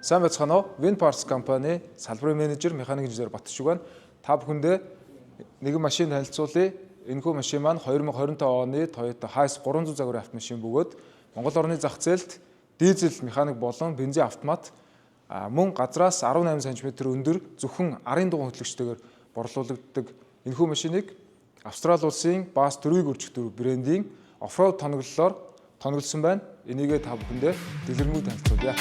Сайн байцгаана уу? Winparts компани салбарын менежер механик инженер Батшиг байна. Та бүхэндээ нэгэн машин танилцуулъя. Энэхүү машин маань 2025 оны Toyota Hiace 300 загварын автомашин бөгөөд Монгол орны зах зээлд дизель механик болон бензин автомат мөн газраас 18 см өндөр зөвхөн арын дугуй хөтлөгчтэйгээр борлуулагддаг энэхүү машиныг Австрали улсын Bass 4x4 брендийн оффроуд тоноглолоор тоноглосон байна. Энийгээ та бүхэндээ дэлгэрэнгүй танилцуулъя.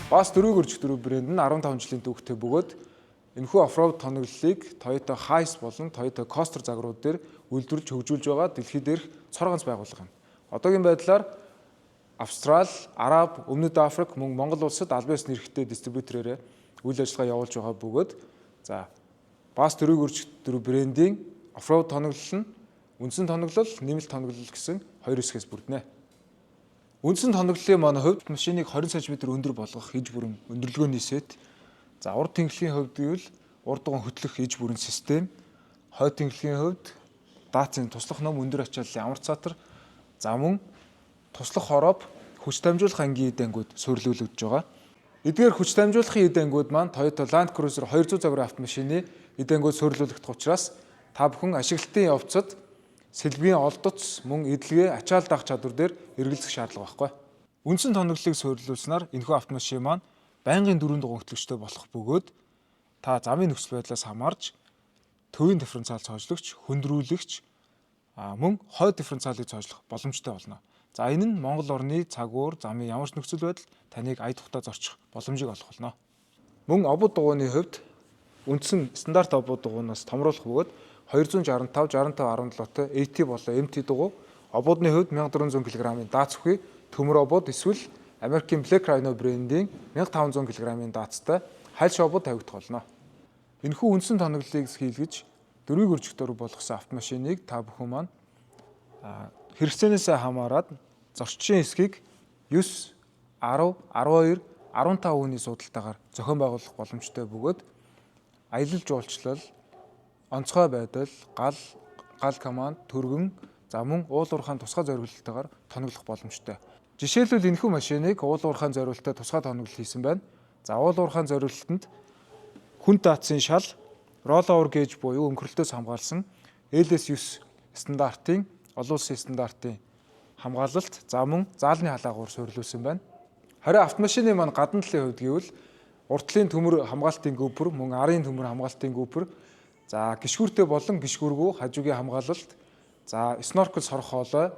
Bass 4x4 брэнд нь 15 жилийн түүхтэй бөгөөд энэхүү оффроуд тоноглолыг Toyota Hiace болон Toyota Coaster загварууд дээр үйлдвэрлэж хөгжүүлж байгаа дэлхийд дээрх цор ганц байгууллага юм. Одоогийн байдлаар Австрали, Араб, Өмнөд Африк, мөн Монгол улсад аль биес нэрхтээ дистрибьюторээр үйл ажиллагаа явуулж байгаа бөгөөд Bass 4x4 брендийн оффроуд тоноглол нь үндсэн тоноглол, нэмэлт тоноглол гэсэн хоёр хэсгээс бүрднэ. Үндсэн тоноглолын маань хувьд машиныг 20 см өндөр болгох иж бүрэн өндөрлөгөөний сет. Урд тэнхлэгийн хувьд гэвэл урд дугуй хөтлөх иж бүрэн систем. Хойд тэнхлэгийн хувьд даацын туслах ном өндөр ачааллын амар цаатар. Мөн туслах хорооп хүч дамжуулах ангийн эдэнгүүд суурилуулагдж байгаа. Эдгээр хүч дамжуулахын эдэнгүүд маань Toyota Land Cruiser 200 загварын автомашины эдэнгүүд суурилуулагдах учраас та бүхэн ашиглалтын явцад сэлбгийн олдоц мөн эдлэгээ ачаал даах чадвар дээр эргэлзэх шаардлага байхгүй. Үндсэн тоноглолыг суурилуулснаар энэхүү автомашин маань байнгын 4 дугуй хөтлөгчтэй болох бөгөөд та замын нөхцөл байдлаас хамаарч төвийн дифференциал цоожлогч, хөндрүүлэгч мөн хойд дифференциалыг цоожлох боломжтой болно. Энэ нь Монгол орны цагуур замын ямар ч нөхцөл байдал таныг ая тухтаа зорчих боломжийг олох болно. Мөн обод дугуйны хувьд үндсэн стандарт обод дугуйнаас томруулах бөгөөд 265, 65, 17-той AT болон MT дугуй, ободны хувьд 1400 кг-ийн дац бүхий төмөр обод эсвэл Америкийн Black Rhino брендийн 1500 кг-ийн даацтай хальш обод тавигдах болно. Энэхүү үндсэн тоноглолыг хийлгэж 4x4 болгосон автомашиныг та бүхэн маань хэрэгцээнээсээ хамаарат зорчийн хэсгийг 9, 10, 12, 15 хүний судалтаагаар зохион байгуулах боломжтой бөгөөд аялал жуулчлал, онцгой байдал, гал команд, түргэн, мөн уул уурхайн тусгай зориулалтайгаар тоноглох боломжтой. Жишээлбэл энэхүү машиныг уул уурхайн зориулалттай тусгай тоноглол хийсэн байна. Уул уурхайн зориулалтанд хүн даацын шал, rollover gauge буюу өнгөрөлтөөс хамгаалсан LS9 стандартын, олон улсын стандартын хамгаалалт, мөн заалны халаагуур суурилуулсан байна. Харин автомашины маань гадна талын хувьд гэвэл уртлын төмөр хамгаалтын гүпер, мөн арын төмөр хамгаалтын гүпер, гишгүүртэй болон гишгүүргүй хажуугийн хамгаалалт, snorkel сорох хоолой,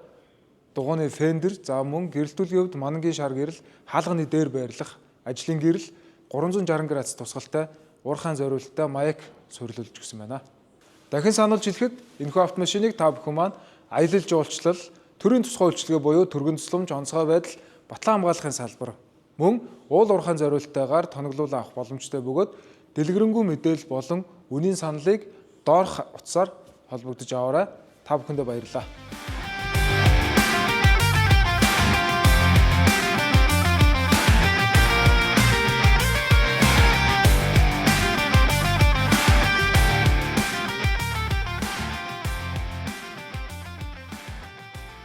дугуйны фендер, мөн гэрэлтүүлгийн хувьд манангийн шар гэрэл, хаалганы дээр байрлах ажлын гэрэл, 360 градус тусгалтай уурхайн зориулалттай маяг суурилуулж өгсөн байна. Дахин сануулж хэлэхэд энэхүү автомашиныг та бүхэн маань аялал жуулчлал, төрийн тусгай үйлчилгээ буюу түргэн тусламж, онцгой байдал, батлан хамгаалахын салбар, мөн уул уурхайн зориулалтайгаар тоноглуулан авах боломжтой бөгөөд дэлгэрэнгүй мэдээлэл болон үнийн саналыг доорх утсаар холбогдож аваарай. Та бүхэндээ баярлалаа.